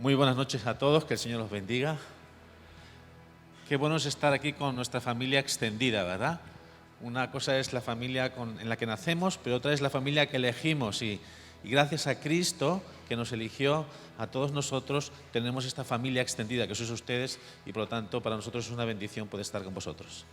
Muy buenas noches a todos, que el Señor los bendiga. Qué bueno es estar aquí con nuestra familia extendida, ¿verdad? Una cosa es la familia en la que nacemos, pero otra es la familia que elegimos y gracias a Cristo que nos eligió a todos nosotros, tenemos esta familia extendida que sois ustedes y por lo tanto para nosotros es una bendición poder estar con vosotros.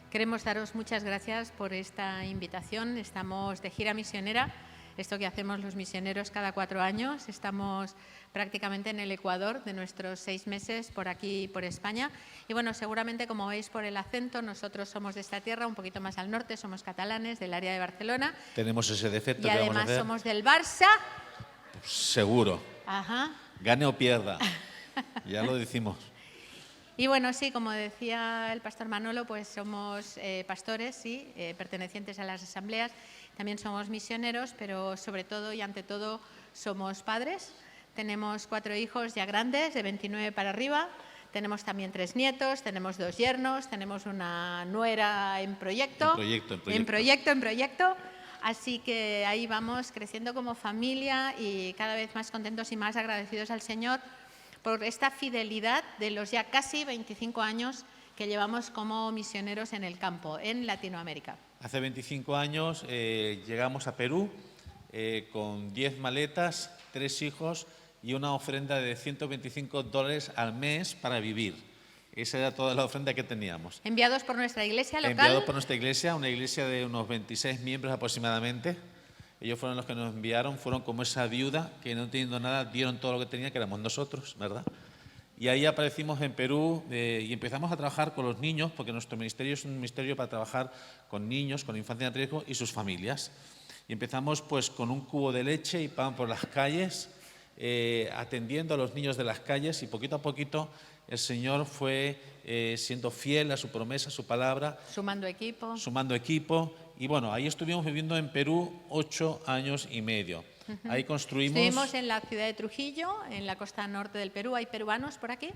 Queremos daros muchas gracias por esta invitación. Estamos de gira misionera, esto que hacemos los misioneros cada 4 años. Estamos prácticamente en el Ecuador de nuestros 6 meses por aquí, por España. Y bueno, seguramente como veis por el acento, nosotros somos de esta tierra, un poquito más al norte, somos catalanes, del área de Barcelona. Tenemos ese defecto y que vamos a además hacer. Somos del Barça. Pues seguro. Ajá. Gane o pierda. Ya lo decimos. Y bueno, sí, como decía el pastor Manolo, pues somos pastores, sí, pertenecientes a las asambleas. También somos misioneros, pero sobre todo y ante todo somos padres. Tenemos 4 hijos ya grandes, de 29 para arriba. Tenemos también 3 nietos, tenemos 2 yernos, tenemos una nuera en proyecto. En proyecto. Así que ahí vamos creciendo como familia y cada vez más contentos y más agradecidos al Señor por esta fidelidad de los ya casi 25 años que llevamos como misioneros en el campo, en Latinoamérica. Hace 25 años llegamos a Perú con 10 maletas, 3 hijos y una ofrenda de $125 al mes para vivir. Esa era toda la ofrenda que teníamos. Enviados por nuestra iglesia local. Enviados por nuestra iglesia, una iglesia de unos 26 miembros aproximadamente. Ellos fueron los que nos enviaron, fueron como esa viuda que no teniendo nada dieron todo lo que tenían, que éramos nosotros, ¿verdad? Y ahí aparecimos en Perú y empezamos a trabajar con los niños, porque nuestro ministerio es un ministerio para trabajar con niños, con infancia en riesgo y sus familias. Y empezamos pues con un cubo de leche y pan por las calles, atendiendo a los niños de las calles y poquito a poquito el Señor fue siendo fiel a su promesa, a su palabra. Sumando equipo. Sumando equipo. Y bueno, ahí estuvimos viviendo en Perú 8 años y medio. Ahí construimos... Estuvimos en la ciudad de Trujillo, en la costa norte del Perú. ¿Hay peruanos por aquí?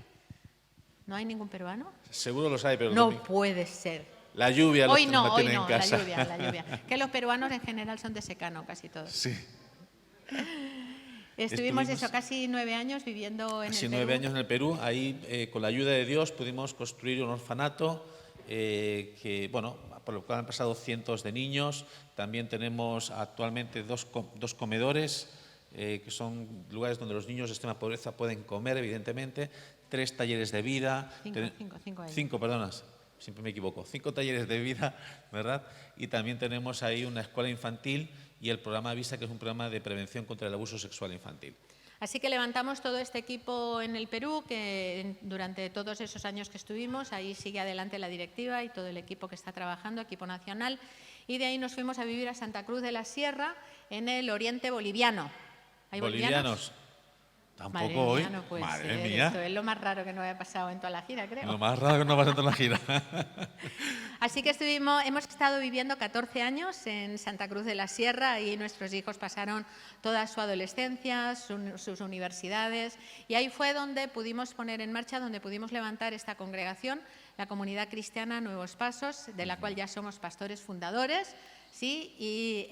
¿No hay ningún peruano? Seguro los hay, pero... No puede ser. La lluvia hoy los no, mantiene en casa. La lluvia. Que los peruanos en general son de secano, casi todos. Sí. Estuvimos eso, casi 9 años viviendo en el Perú. Casi 9 años en el Perú. Ahí, con la ayuda de Dios, pudimos construir un orfanato que, bueno, por lo cual han pasado cientos de niños. También tenemos actualmente dos comedores, que son lugares donde los niños de extrema pobreza pueden comer, evidentemente. 3 talleres de vida. 5, perdonas. Siempre me equivoco. 5 talleres de vida, ¿verdad? Y también tenemos ahí una escuela infantil y el programa VISA, que es un programa de prevención contra el abuso sexual infantil. Así que levantamos todo este equipo en el Perú, que durante todos esos años que estuvimos, ahí sigue adelante la directiva y todo el equipo que está trabajando, equipo nacional, y de ahí nos fuimos a vivir a Santa Cruz de la Sierra, en el oriente boliviano. ¿Hay bolivianos? Tampoco hoy. No puede Madre ser. mía. Esto es lo más raro que nos haya pasado en toda la gira, creo. Lo más raro que nos ha pasado en toda la gira. Así que hemos estado viviendo 14 años en Santa Cruz de la Sierra y nuestros hijos pasaron toda su adolescencia, sus universidades, y ahí fue donde pudimos poner en marcha, donde pudimos levantar esta congregación, la Comunidad Cristiana Nuevos Pasos, de la cual ya somos pastores fundadores. Sí, y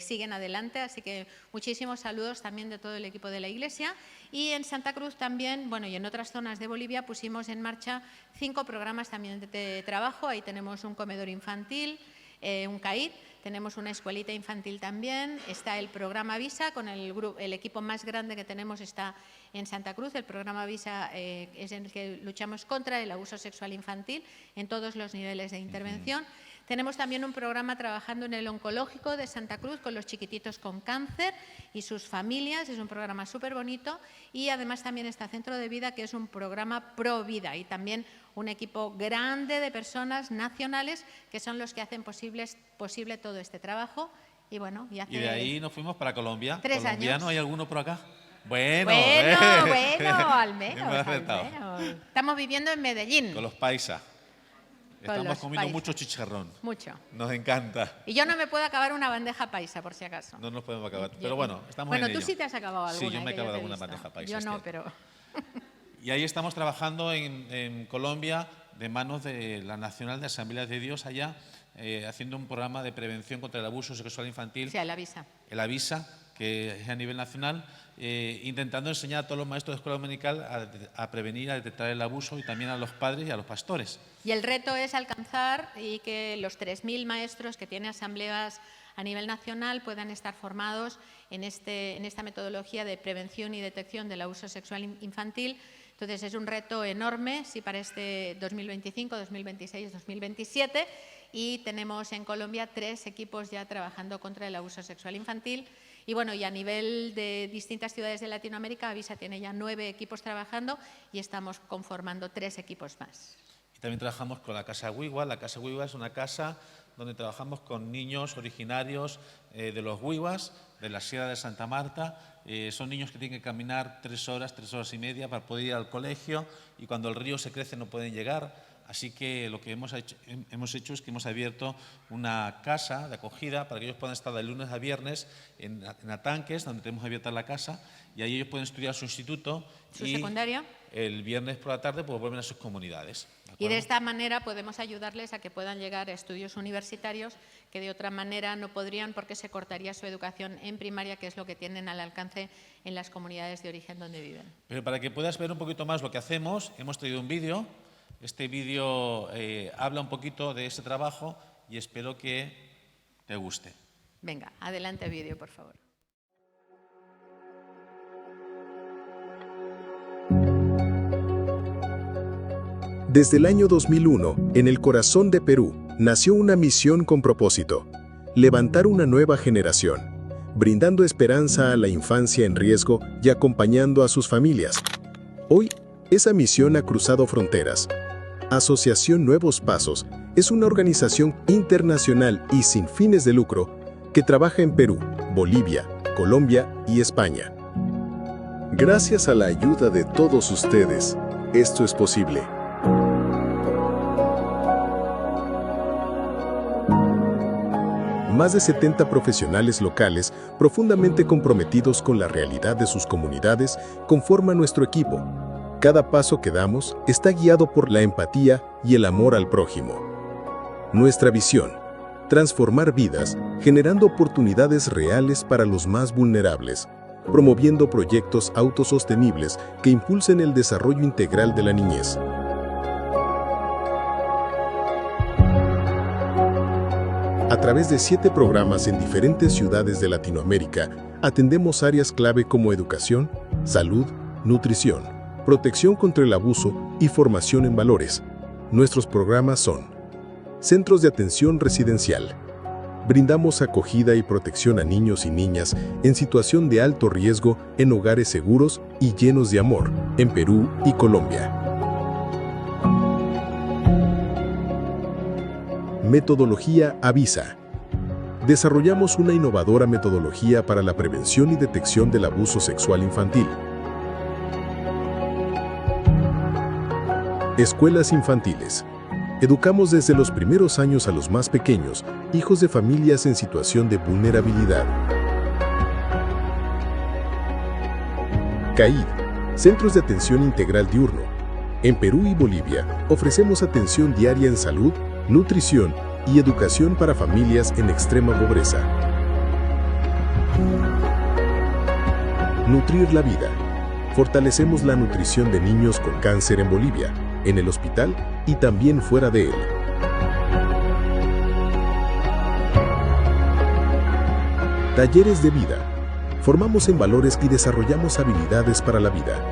siguen adelante, así que muchísimos saludos también de todo el equipo de la Iglesia. Y en Santa Cruz también, bueno, y en otras zonas de Bolivia pusimos en marcha 5 programas también de trabajo. Ahí tenemos un comedor infantil, un CAID, tenemos una escuelita infantil también, está el programa VISA, con el equipo más grande que tenemos está en Santa Cruz. El programa VISA es en el que luchamos contra el abuso sexual infantil en todos los niveles de intervención. Tenemos también un programa trabajando en el oncológico de Santa Cruz con los chiquititos con cáncer y sus familias. Es un programa súper bonito. Y además también está Centro de Vida, que es un programa pro vida. Y también un equipo grande de personas nacionales que son los que hacen posible todo este trabajo. Y bueno, y de ahí nos fuimos para Colombia. 3 años. ¿Colombiano hay alguno por acá? Bueno, al menos. Estamos viviendo en Medellín. Con los paisas. Estamos comiendo mucho chicharrón. Mucho. Nos encanta. Y yo no me puedo acabar una bandeja paisa, por si acaso. No nos podemos acabar. Pero bueno, estamos en ello. Bueno, tú sí te has acabado alguna. Sí, yo me he acabado alguna bandeja paisa. Yo no, pero... Y ahí estamos trabajando en Colombia de manos de la Nacional de Asambleas de Dios allá, haciendo un programa de prevención contra el abuso sexual infantil. Sí, el AVISA. El AVISA, que es a nivel nacional, intentando enseñar a todos los maestros de escuela dominical a prevenir, a detectar el abuso, y también a los padres y a los pastores. Y el reto es alcanzar y que los 3.000 maestros que tiene asambleas a nivel nacional puedan estar formados en esta metodología de prevención y detección del abuso sexual infantil. Entonces, es un reto enorme, sí, para este 2025, 2026, 2027, y tenemos en Colombia 3 equipos ya trabajando contra el abuso sexual infantil. Y bueno, y a nivel de distintas ciudades de Latinoamérica, Avisa tiene ya 9 equipos trabajando y estamos conformando 3 equipos más. Y también trabajamos con la Casa Wiwa. La Casa Wiwa es una casa donde trabajamos con niños originarios de los Wiwas, de la Sierra de Santa Marta. Son niños que tienen que caminar 3 horas, 3 horas y media para poder ir al colegio, y cuando el río se crece no pueden llegar. Así que lo que hemos hecho es que hemos abierto una casa de acogida para que ellos puedan estar de lunes a viernes en Atanques, donde tenemos abierta la casa, y ahí ellos pueden estudiar su instituto. Su secundaria. El viernes por la tarde pues vuelven a sus comunidades. Y de esta manera podemos ayudarles a que puedan llegar a estudios universitarios que de otra manera no podrían, porque se cortaría su educación en primaria, que es lo que tienen al alcance en las comunidades de origen donde viven. Pero para que puedas ver un poquito más lo que hacemos, hemos traído un vídeo. Este vídeo habla un poquito de ese trabajo y espero que te guste. Venga, adelante vídeo, por favor. Desde el año 2001, en el corazón de Perú, nació una misión con propósito: levantar una nueva generación, brindando esperanza a la infancia en riesgo y acompañando a sus familias. Hoy, esa misión ha cruzado fronteras. Asociación Nuevos Pasos es una organización internacional y sin fines de lucro que trabaja en Perú, Bolivia, Colombia y España. Gracias a la ayuda de todos ustedes, esto es posible. Más de 70 profesionales locales profundamente comprometidos con la realidad de sus comunidades conforman nuestro equipo. Cada paso que damos está guiado por la empatía y el amor al prójimo. Nuestra visión: transformar vidas, generando oportunidades reales para los más vulnerables, promoviendo proyectos autosostenibles que impulsen el desarrollo integral de la niñez. A través de 7 programas en diferentes ciudades de Latinoamérica, atendemos áreas clave como educación, salud, nutrición, protección contra el abuso y formación en valores. Nuestros programas son: centros de atención residencial. Brindamos acogida y protección a niños y niñas en situación de alto riesgo en hogares seguros y llenos de amor en Perú y Colombia. Metodología Avisa. Desarrollamos una innovadora metodología para la prevención y detección del abuso sexual infantil. Escuelas infantiles. Educamos desde los primeros años a los más pequeños, hijos de familias en situación de vulnerabilidad. CAID, Centros de Atención Integral Diurno. En Perú y Bolivia, ofrecemos atención diaria en salud, nutrición y educación para familias en extrema pobreza. Nutrir la vida. Fortalecemos la nutrición de niños con cáncer en Bolivia, en el hospital y también fuera de él. Talleres de vida. Formamos en valores y desarrollamos habilidades para la vida.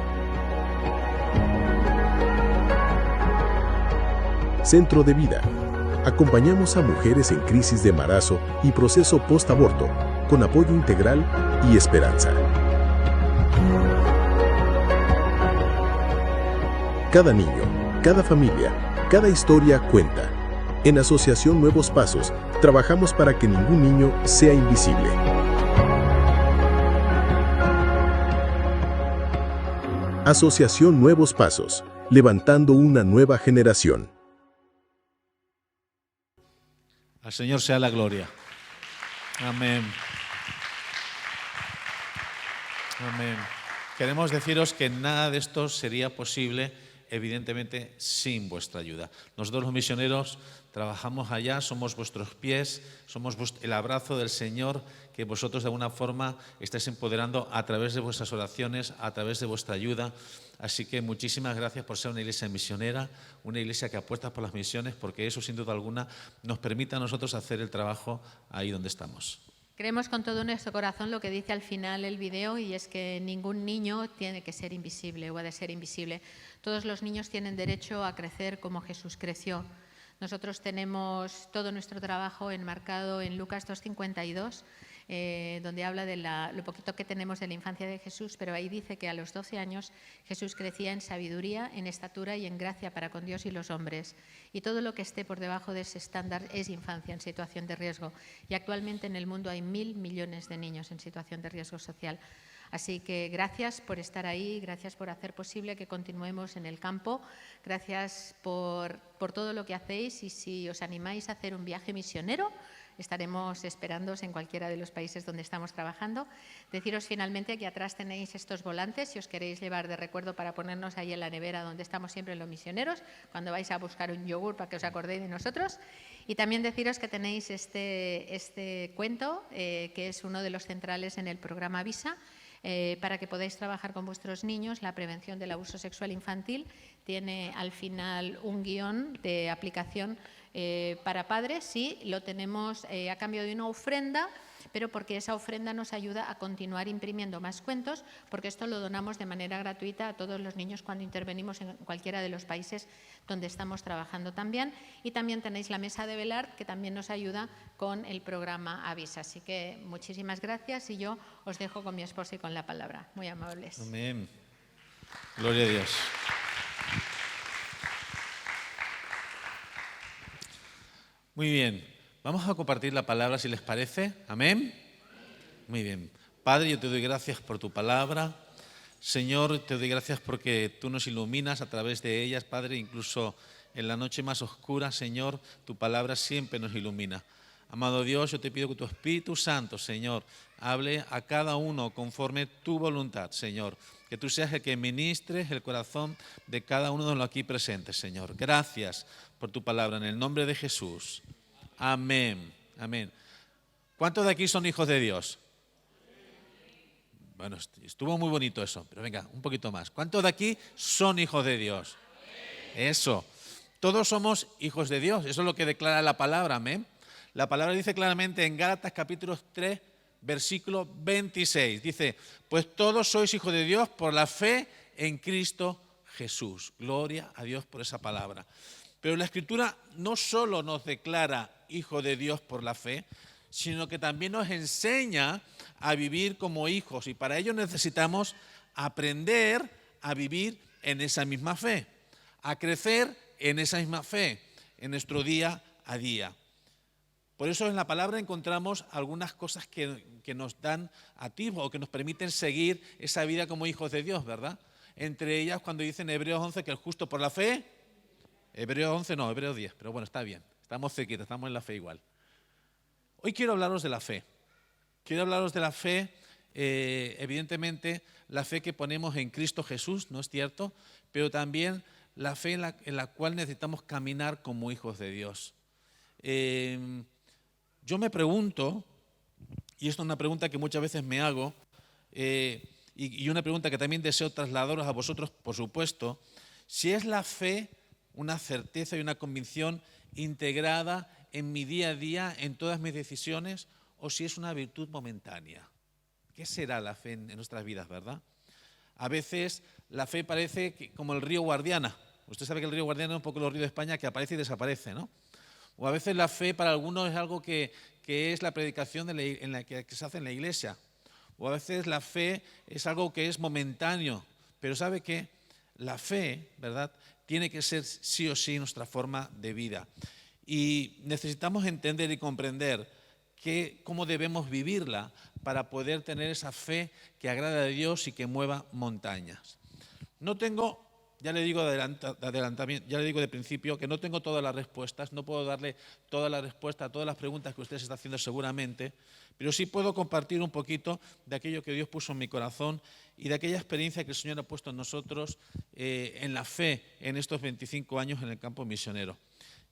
Centro de vida. Acompañamos a mujeres en crisis de embarazo y proceso post-aborto, con apoyo integral y esperanza. Cada niño, cada familia, cada historia cuenta. En Asociación Nuevos Pasos, trabajamos para que ningún niño sea invisible. Asociación Nuevos Pasos, levantando una nueva generación. Al Señor sea la gloria. Amén. Amén. Queremos deciros que nada de esto sería posible evidentemente sin vuestra ayuda. Nosotros los misioneros trabajamos allá, somos vuestros pies, somos el abrazo del Señor que vosotros de alguna forma estáis empoderando a través de vuestras oraciones, a través de vuestra ayuda. Así que muchísimas gracias por ser una iglesia misionera, una iglesia que apuesta por las misiones, porque eso sin duda alguna nos permite a nosotros hacer el trabajo ahí donde estamos. Creemos con todo nuestro corazón lo que dice al final el video, y es que ningún niño tiene que ser invisible o ha de ser invisible. Todos los niños tienen derecho a crecer como Jesús creció. Nosotros tenemos todo nuestro trabajo enmarcado en Lucas 2:52, donde habla de lo poquito que tenemos de la infancia de Jesús, pero ahí dice que a los 12 años Jesús crecía en sabiduría, en estatura y en gracia para con Dios y los hombres. Y todo lo que esté por debajo de ese estándar es infancia en situación de riesgo. Y actualmente en el mundo hay 1.000 millones de niños en situación de riesgo social. Así que gracias por estar ahí, gracias por hacer posible que continuemos en el campo, gracias por todo lo que hacéis, y si os animáis a hacer un viaje misionero, estaremos esperándoos en cualquiera de los países donde estamos trabajando. Deciros finalmente que atrás tenéis estos volantes, si os queréis llevar de recuerdo para ponernos ahí en la nevera donde estamos siempre los misioneros, cuando vais a buscar un yogur para que os acordéis de nosotros. Y también deciros que tenéis este cuento, que es uno de los centrales en el programa Visa, para que podáis trabajar con vuestros niños la prevención del abuso sexual infantil. Tiene al final un guión de aplicación para padres, sí, lo tenemos a cambio de una ofrenda, pero porque esa ofrenda nos ayuda a continuar imprimiendo más cuentos, porque esto lo donamos de manera gratuita a todos los niños cuando intervenimos en cualquiera de los países donde estamos trabajando también. Y también tenéis la mesa de velar, que también nos ayuda con el programa Avisa. Así que muchísimas gracias, y yo os dejo con mi esposa y con la palabra. Muy amables. Amén. Gloria a Dios. Muy bien, vamos a compartir la palabra si les parece. Amén. Muy bien. Padre, yo te doy gracias por tu palabra. Señor, te doy gracias porque tú nos iluminas a través de ellas, Padre, incluso en la noche más oscura, Señor, tu palabra siempre nos ilumina. Amado Dios, yo te pido que tu Espíritu Santo, Señor, hable a cada uno conforme tu voluntad, Señor. Que tú seas el que ministres el corazón de cada uno de los aquí presentes, Señor. Gracias por tu palabra, en el nombre de Jesús. Amén. Amén. ¿Cuántos de aquí son hijos de Dios? Bueno, estuvo muy bonito eso, pero venga, un poquito más. ¿Cuántos de aquí son hijos de Dios? Eso. Todos somos hijos de Dios. Eso es lo que declara la palabra. Amén. La palabra dice claramente en Gálatas capítulo 3, versículo 26. Dice, pues todos sois hijos de Dios por la fe en Cristo Jesús. Gloria a Dios por esa palabra. Pero la Escritura no solo nos declara hijos de Dios por la fe, sino que también nos enseña a vivir como hijos. Y para ello necesitamos aprender a vivir en esa misma fe, a crecer en esa misma fe, en nuestro día a día. Por eso en la palabra encontramos algunas cosas que nos dan atisbo o que nos permiten seguir esa vida como hijos de Dios, ¿verdad? Entre ellas cuando dice en Hebreos 11 que el justo por la fe, Hebreos 11 no, Hebreos 10, pero bueno, está bien, estamos cerquita, estamos en la fe igual. Hoy quiero hablaros de la fe. Quiero hablaros de la fe, evidentemente, la fe que ponemos en Cristo Jesús, ¿no es cierto? Pero también la fe en la cual necesitamos caminar como hijos de Dios. Yo me pregunto, y esto es una pregunta que muchas veces me hago, y una pregunta que también deseo trasladaros a vosotros, por supuesto, si es la fe una certeza y una convicción integrada en mi día a día, en todas mis decisiones, o si es una virtud momentánea. ¿Qué será la fe en nuestras vidas, verdad? A veces la fe parece como el río Guadiana. Usted sabe que el río Guadiana es un poco el río de España que aparece y desaparece, ¿no? O a veces la fe para algunos es algo que es la predicación que se hace en la iglesia. O a veces la fe es algo que es momentáneo. Pero ¿sabe qué? La fe, ¿verdad?, tiene que ser sí o sí nuestra forma de vida. Y necesitamos entender y comprender cómo debemos vivirla para poder tener esa fe que agrada a Dios y que mueva montañas. No tengo ya le digo ya le digo de principio que no tengo todas las respuestas, no puedo darle toda la respuesta a todas las preguntas que usted se está haciendo seguramente, pero sí puedo compartir un poquito de aquello que Dios puso en mi corazón y de aquella experiencia que el Señor ha puesto en nosotros en la fe en estos 25 años en el campo misionero.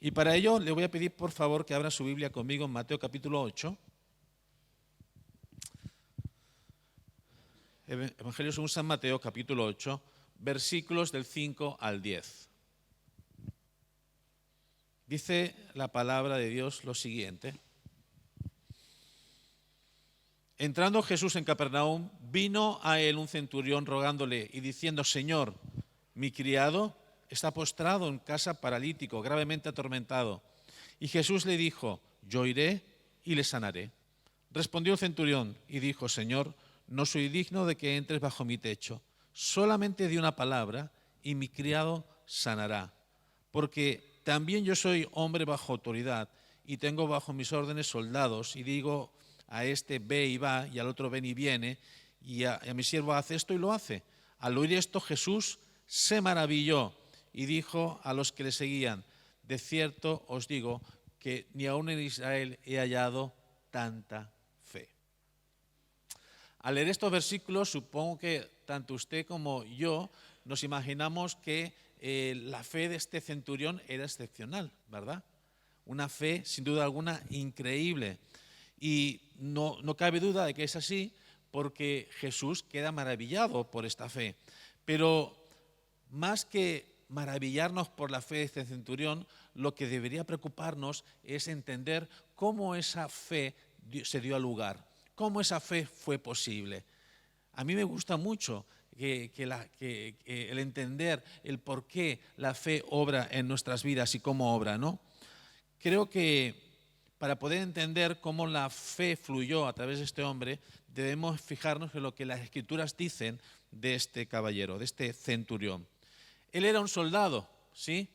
Y para ello le voy a pedir por favor que abra su Biblia conmigo en Mateo capítulo 8. Evangelio según San Mateo capítulo 8. Versículos del 5 al 10. Dice la palabra de Dios lo siguiente. Entrando Jesús en Capernaum, vino a él un centurión rogándole y diciendo: Señor, mi criado está postrado en casa paralítico, gravemente atormentado. Y Jesús le dijo: yo iré y le sanaré. Respondió el centurión y dijo: Señor, no soy digno de que entres bajo mi techo. Solamente di una palabra y mi criado sanará, porque también yo soy hombre bajo autoridad y tengo bajo mis órdenes soldados, y digo a este ve y va, y al otro ven y viene, y a mi siervo hace esto y lo hace. Al oír esto Jesús se maravilló y dijo a los que le seguían: de cierto os digo que ni aun en Israel he hallado tanta fe. Al leer estos versículos, supongo que tanto usted como yo nos imaginamos que la fe de este centurión era excepcional, ¿verdad? Una fe, sin duda alguna, increíble. Y no cabe duda de que es así, porque Jesús queda maravillado por esta fe. Pero más que maravillarnos por la fe de este centurión, lo que debería preocuparnos es entender cómo esa fe se dio lugar. ¿Cómo esa fe fue posible? A mí me gusta mucho que el entender el por qué la fe obra en nuestras vidas y cómo obra, ¿no? Creo que para poder entender cómo la fe fluyó a través de este hombre, debemos fijarnos en lo que las Escrituras dicen de este caballero, de este centurión. Él era un soldado, ¿sí?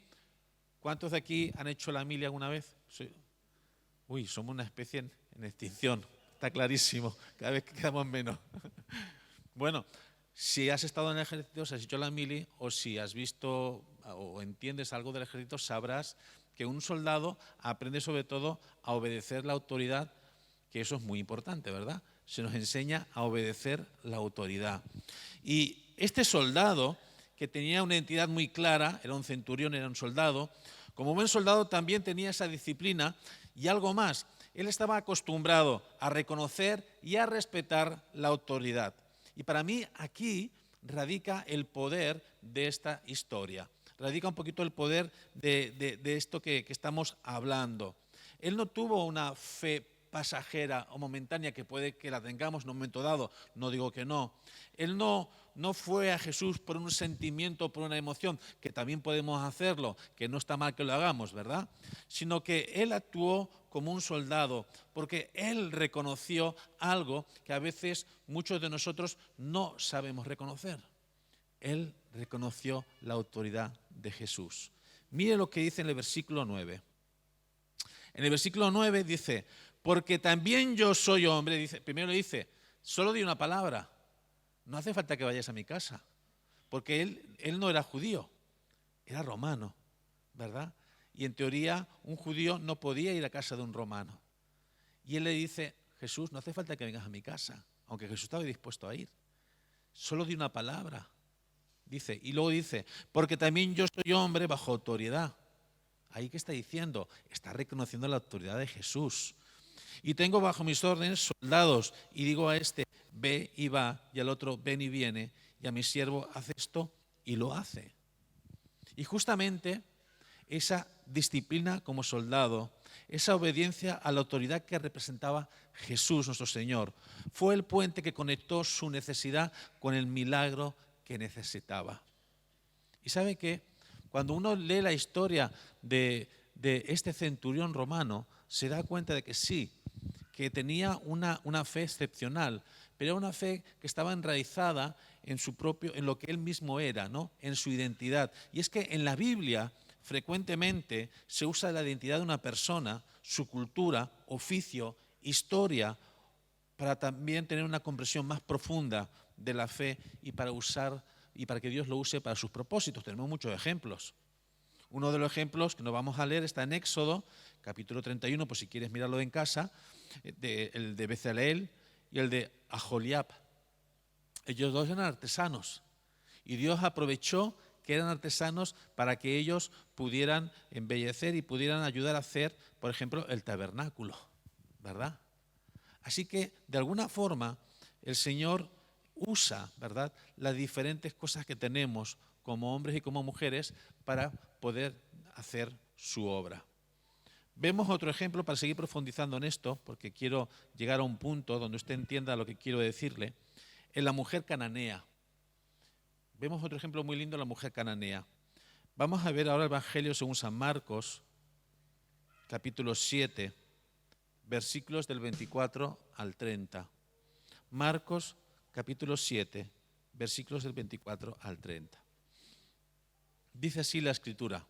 ¿Cuántos de aquí han hecho la mili alguna vez? Sí. Uy, somos una especie en extinción. Está clarísimo, cada vez quedamos menos. Bueno, si has estado en el ejército, si has hecho la mili, o si has visto o entiendes algo del ejército, sabrás que un soldado aprende sobre todo a obedecer la autoridad, que eso es muy importante, ¿verdad? Se nos enseña a obedecer la autoridad. Y este soldado, que tenía una identidad muy clara, era un centurión, era un soldado, como buen soldado también tenía esa disciplina y algo más. Él estaba acostumbrado a reconocer y a respetar la autoridad. Y para mí aquí radica el poder de esta historia. Radica un poquito el poder de esto que estamos hablando. Él no tuvo una fe pasajera o momentánea, que puede que la tengamos en un momento dado, no digo que no. Él no fue a Jesús por un sentimiento, por una emoción, que también podemos hacerlo, que no está mal que lo hagamos, ¿verdad? Sino que él actuó como un soldado, porque él reconoció algo que a veces muchos de nosotros no sabemos reconocer. Él reconoció la autoridad de Jesús. Mire lo que dice en el versículo 9. En el versículo 9 dice: porque también yo soy hombre, dice, primero dice, solo di una palabra, no hace falta que vayas a mi casa, porque él no era judío, era romano, ¿verdad? Y en teoría un judío no podía ir a casa de un romano. Y él le dice: Jesús, no hace falta que vengas a mi casa, aunque Jesús estaba dispuesto a ir, solo di una palabra, dice, y luego dice, porque también yo soy hombre bajo autoridad. Ahí que está diciendo, está reconociendo la autoridad de Jesús. Y tengo bajo mis órdenes soldados, y digo a este, ve y va, y al otro, ven y viene, y a mi siervo, hace esto, y lo hace. Y justamente esa disciplina como soldado, esa obediencia a la autoridad que representaba Jesús, nuestro Señor, fue el puente que conectó su necesidad con el milagro que necesitaba. ¿Y sabe qué? Cuando uno lee la historia de este centurión romano, se da cuenta de que sí, que tenía una fe excepcional, pero era una fe que estaba enraizada en lo que él mismo era, ¿no? En su identidad. Y es que en la Biblia frecuentemente se usa la identidad de una persona, su cultura, oficio, historia, para también tener una comprensión más profunda de la fe y para usar y para que Dios lo use para sus propósitos. Tenemos muchos ejemplos. Uno de los ejemplos que nos vamos a leer está en Éxodo, capítulo 31, por si quieres mirarlo en casa, el de Bezaleel y el de Aholiab. Ellos dos eran artesanos y Dios aprovechó que eran artesanos para que ellos pudieran embellecer y pudieran ayudar a hacer, por ejemplo, el tabernáculo, ¿verdad? Así que, de alguna forma, el Señor usa, ¿verdad?, las diferentes cosas que tenemos como hombres y como mujeres para poder hacer su obra. Vemos otro ejemplo para seguir profundizando en esto, porque quiero llegar a un punto donde usted entienda lo que quiero decirle, en la mujer cananea. Vemos otro ejemplo muy lindo, la mujer cananea. Vamos a ver ahora el Evangelio según San Marcos, capítulo 7, versículos del 24 al 30. Marcos, capítulo 7, versículos del 24 al 30. Dice así la Escritura.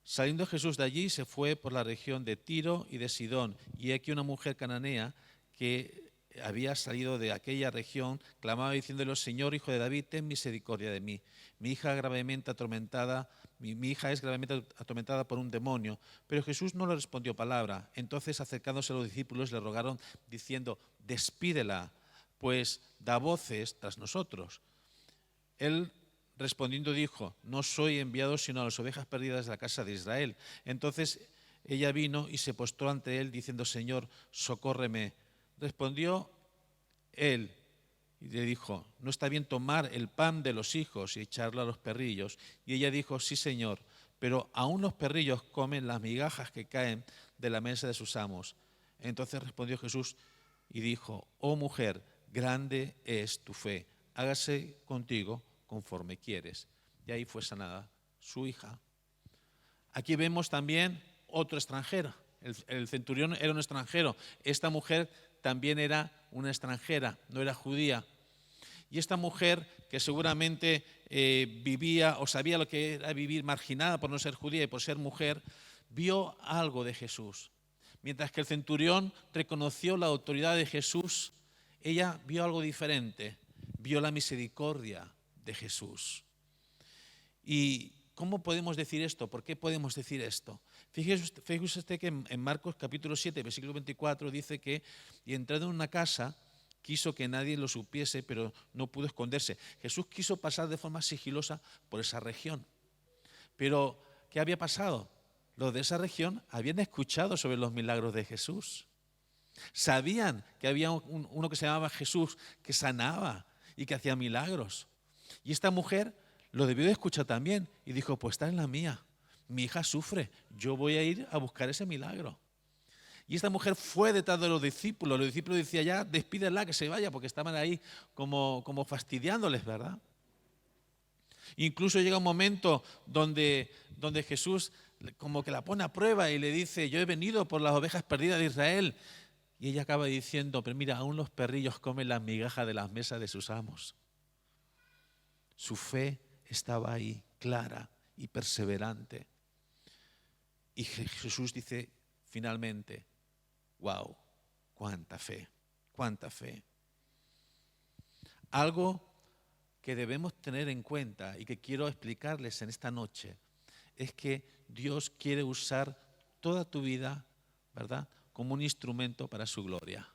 Saliendo Jesús de allí, se fue por la región de Tiro y de Sidón, y aquí una mujer cananea que había salido de aquella región, clamaba diciéndole: Señor, hijo de David, ten misericordia de mí. Mi hija es gravemente atormentada por un demonio. Pero Jesús no le respondió palabra. Entonces, acercándose a los discípulos, le rogaron diciendo: despídela, pues da voces tras nosotros. Él respondiendo dijo: no soy enviado sino a las ovejas perdidas de la casa de Israel. Entonces ella vino y se postró ante él diciendo: Señor, socórreme. Respondió él y le dijo: no está bien tomar el pan de los hijos y echarlo a los perrillos. Y ella dijo: sí, Señor, pero aún los perrillos comen las migajas que caen de la mesa de sus amos. Entonces respondió Jesús y dijo: oh mujer, grande es tu fe, hágase contigo conforme quieres. Y ahí fue sanada su hija. Aquí vemos también otro extranjero. El centurión era un extranjero. Esta mujer también era una extranjera, no era judía. Y esta mujer, que seguramente vivía o sabía lo que era vivir marginada por no ser judía y por ser mujer, vio algo de Jesús. Mientras que el centurión reconoció la autoridad de Jesús, ella vio algo diferente, vio la misericordia de Jesús. ¿Y cómo podemos decir esto? ¿Por qué podemos decir esto? Fíjese usted que en Marcos capítulo 7, versículo 24 dice que y entrando en una casa quiso que nadie lo supiese, pero no pudo esconderse. Jesús quiso pasar de forma sigilosa por esa región. Pero, ¿qué había pasado? Los de esa región habían escuchado sobre los milagros de Jesús. Sabían que había uno que se llamaba Jesús, que sanaba y que hacía milagros. Y esta mujer lo debió de escuchar también y dijo: pues está en la mía, mi hija sufre, yo voy a ir a buscar ese milagro. Y esta mujer fue detrás de los discípulos decían: ya, despídela, que se vaya, porque estaban ahí como fastidiándoles, ¿verdad? Incluso llega un momento donde Jesús como que la pone a prueba y le dice: yo he venido por las ovejas perdidas de Israel. Y ella acaba diciendo: pero mira, aún los perrillos comen las migajas de las mesas de sus amos. Su fe estaba ahí, clara y perseverante. Y Jesús dice finalmente: wow, cuánta fe, cuánta fe. Algo que debemos tener en cuenta y que quiero explicarles en esta noche es que Dios quiere usar toda tu vida, ¿verdad?, como un instrumento para su gloria.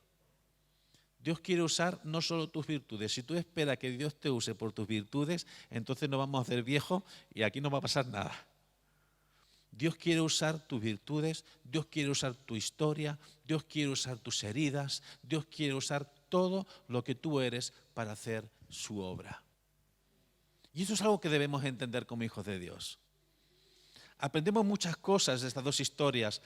Dios quiere usar no solo tus virtudes. Si tú esperas que Dios te use por tus virtudes, entonces nos vamos a hacer viejos y aquí no va a pasar nada. Dios quiere usar tus virtudes, Dios quiere usar tu historia, Dios quiere usar tus heridas, Dios quiere usar todo lo que tú eres para hacer su obra. Y eso es algo que debemos entender como hijos de Dios. Aprendemos muchas cosas de estas dos historias,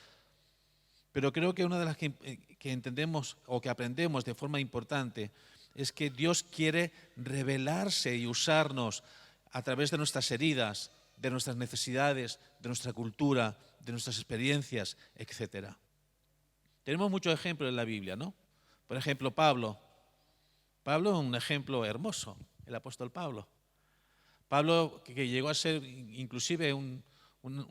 pero creo que una de las que entendemos o que aprendemos de forma importante es que Dios quiere revelarse y usarnos a través de nuestras heridas, de nuestras necesidades, de nuestra cultura, de nuestras experiencias, etc. Tenemos muchos ejemplos en la Biblia, ¿no? Por ejemplo, Pablo. Pablo es un ejemplo hermoso, el apóstol Pablo. Pablo, que llegó a ser inclusive un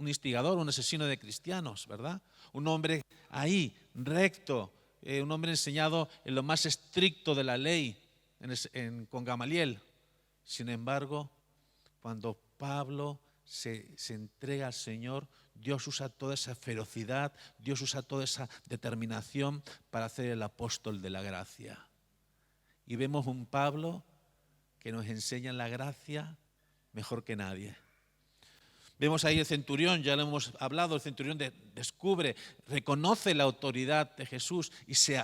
instigador, un asesino de cristianos, ¿verdad? Un hombre ahí, recto, un hombre enseñado en lo más estricto de la ley, con Gamaliel, Sin embargo, cuando Pablo se entrega al Señor, Dios usa toda esa ferocidad, Dios usa toda esa determinación para hacer el apóstol de la gracia. Y vemos un Pablo que nos enseña la gracia mejor que nadie. Vemos ahí el centurión, ya lo hemos hablado, el centurión descubre, reconoce la autoridad de Jesús y se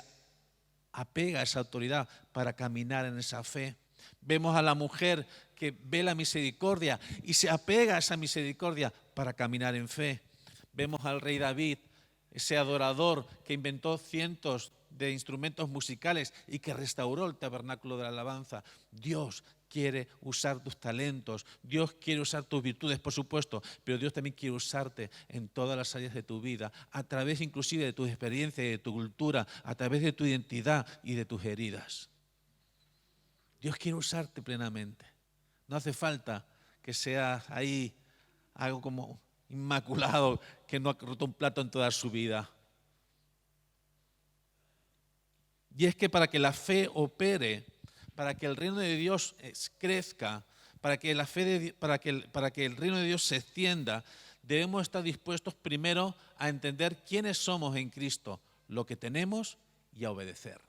apega a esa autoridad para caminar en esa fe. Vemos a la mujer que ve la misericordia y se apega a esa misericordia para caminar en fe. Vemos al rey David, ese adorador que inventó cientos de instrumentos musicales y que restauró el tabernáculo de la alabanza. Dios quiere usar tus talentos, Dios quiere usar tus virtudes, por supuesto, pero Dios también quiere usarte en todas las áreas de tu vida, a través inclusive de tus experiencias y de tu cultura, a través de tu identidad y de tus heridas. Dios quiere usarte plenamente. No hace falta que seas ahí algo como inmaculado, que no ha roto un plato en toda su vida. Y es que para que la fe opere, para que el reino de Dios crezca, para que el reino de Dios se extienda, debemos estar dispuestos primero a entender quiénes somos en Cristo, lo que tenemos y a obedecer.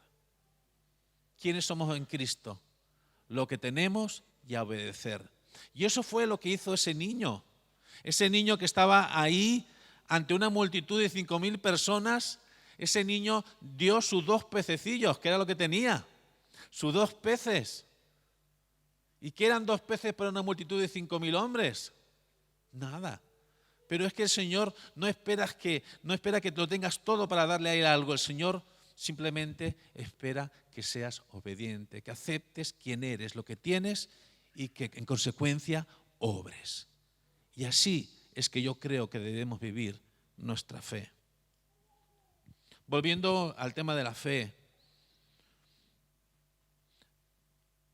¿Quiénes somos en Cristo? Lo que tenemos y a obedecer. Y eso fue lo que hizo ese niño que estaba ahí ante una multitud de 5.000 personas. Ese niño dio sus 2 pececillos, que era lo que tenía, sus 2 peces. ¿Y qué eran 2 peces para una multitud de 5.000 hombres? Nada. Pero es que el Señor no espera que te lo tengas todo para darle a Él algo. El Señor simplemente espera que seas obediente, que aceptes quién eres, lo que tienes y que en consecuencia obres. Y así es que yo creo que debemos vivir nuestra fe. Volviendo al tema de la fe,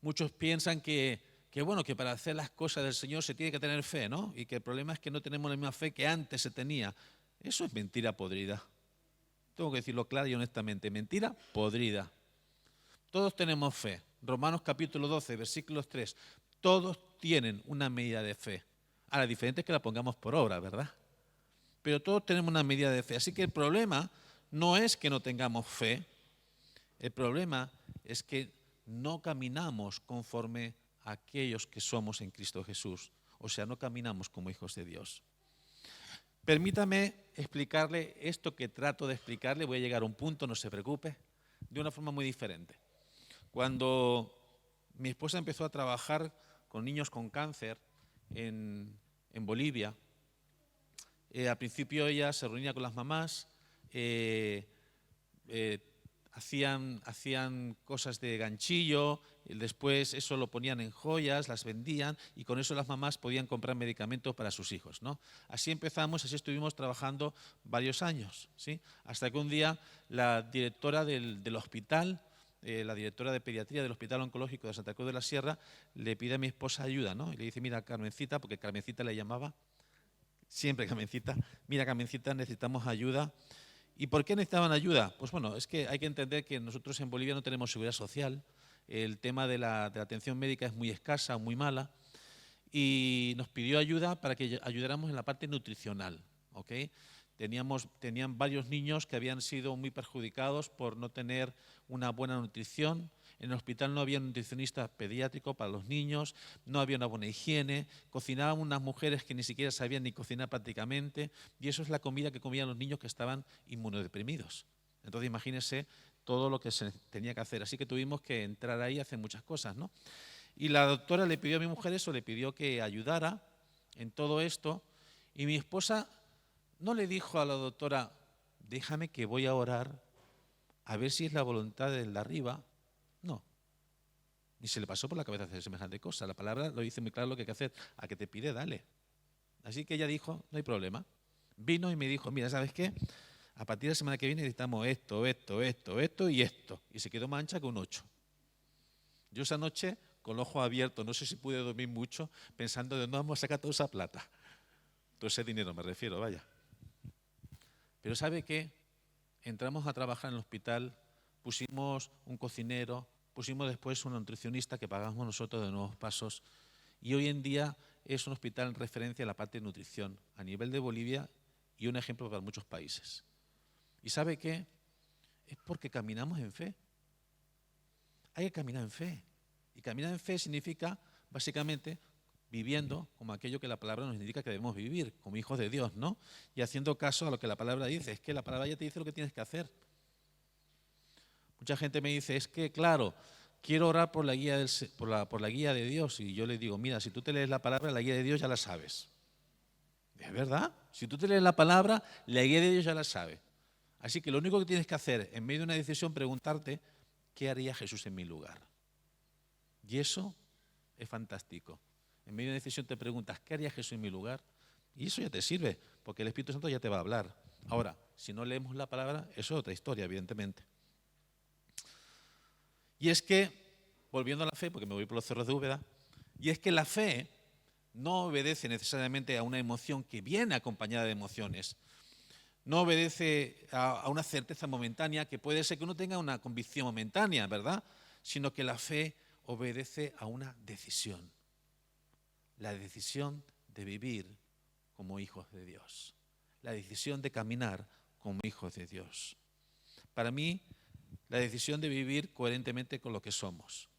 muchos piensan que para hacer las cosas del Señor se tiene que tener fe, ¿no? Y que el problema es que no tenemos la misma fe que antes se tenía. Eso es mentira podrida. Tengo que decirlo claro y honestamente, mentira podrida. Todos tenemos fe. Romanos capítulo 12, versículos 3. Todos tienen una medida de fe. Ahora, diferente es que la pongamos por obra, ¿verdad? Pero todos tenemos una medida de fe. Así que el problema no es que no tengamos fe, el problema es que no caminamos conforme a aquellos que somos en Cristo Jesús. O sea, no caminamos como hijos de Dios. Permítame explicarle esto que trato de explicarle, voy a llegar a un punto, no se preocupe, de una forma muy diferente. Cuando mi esposa empezó a trabajar con niños con cáncer en Bolivia, al principio ella se reunía con las mamás, hacían cosas de ganchillo, después eso lo ponían en joyas, las vendían y con eso las mamás podían comprar medicamentos para sus hijos, ¿no? Así empezamos, así estuvimos trabajando varios años, ¿sí? Hasta que un día la directora del hospital, la directora de pediatría del Hospital Oncológico de Santa Cruz de la Sierra, le pide a mi esposa ayuda, ¿no? Y le dice, mira, Carmencita, porque Carmencita le llamaba, siempre Carmencita, mira, Carmencita, necesitamos ayuda. ¿Y por qué necesitaban ayuda? Pues bueno, es que hay que entender que nosotros en Bolivia no tenemos seguridad social, el tema de la atención médica es muy escasa, muy mala, y nos pidió ayuda para que ayudáramos en la parte nutricional, ¿ok? Tenían varios niños que habían sido muy perjudicados por no tener una buena nutrición. En el hospital no había un nutricionista pediátrico para los niños, no había una buena higiene, cocinaban unas mujeres que ni siquiera sabían ni cocinar prácticamente, y eso es la comida que comían los niños que estaban inmunodeprimidos. Entonces imagínense todo lo que se tenía que hacer. Así que tuvimos que entrar ahí a hacer muchas cosas, ¿no? Y la doctora le pidió a mi mujer eso, le pidió que ayudara en todo esto, y mi esposa no le dijo a la doctora, déjame que voy a orar a ver si es la voluntad del de arriba. No, ni se le pasó por la cabeza hacer semejante cosa. La palabra lo dice muy claro lo que hay que hacer. A que te pide, dale. Así que ella dijo, no hay problema. Vino y me dijo, mira, ¿sabes qué? A partir de la semana que viene necesitamos esto y esto. Y se quedó más ancha que un 8. Yo esa noche, con los ojos abiertos, no sé si pude dormir mucho, pensando de dónde vamos a sacar toda esa plata. Todo ese dinero me refiero, vaya. Pero ¿sabe qué? Entramos a trabajar en el hospital, pusimos un cocinero, pusimos después una nutricionista que pagamos nosotros de Nuevos Pasos y hoy en día es un hospital en referencia a la parte de nutrición a nivel de Bolivia y un ejemplo para muchos países. ¿Y sabe qué? Es porque caminamos en fe. Hay que caminar en fe. Y caminar en fe significa, básicamente, viviendo como aquello que la palabra nos indica que debemos vivir, como hijos de Dios, ¿no? Y haciendo caso a lo que la palabra dice. Es que la palabra ya te dice lo que tienes que hacer. Mucha gente me dice, es que, claro, quiero orar por la guía, por la guía de Dios. Y yo les digo, mira, si tú te lees la palabra, la guía de Dios ya la sabes. ¿Es verdad? Si tú te lees la palabra, la guía de Dios ya la sabes. Así que lo único que tienes que hacer, en medio de una decisión, preguntarte, ¿qué haría Jesús en mi lugar? Y eso es fantástico. En medio de una decisión te preguntas, ¿qué haría Jesús en mi lugar? Y eso ya te sirve, porque el Espíritu Santo ya te va a hablar. Ahora, si no leemos la palabra, eso es otra historia, evidentemente. Y es que, volviendo a la fe, porque me voy por los cerros de Úbeda, y es que la fe no obedece necesariamente a una emoción que viene acompañada de emociones. No obedece a una certeza momentánea, que puede ser que uno tenga una convicción momentánea, ¿verdad? Sino que la fe obedece a una decisión. La decisión de vivir como hijos de Dios. La decisión de caminar como hijos de Dios. Para mí, la decisión de vivir coherentemente con lo que somos.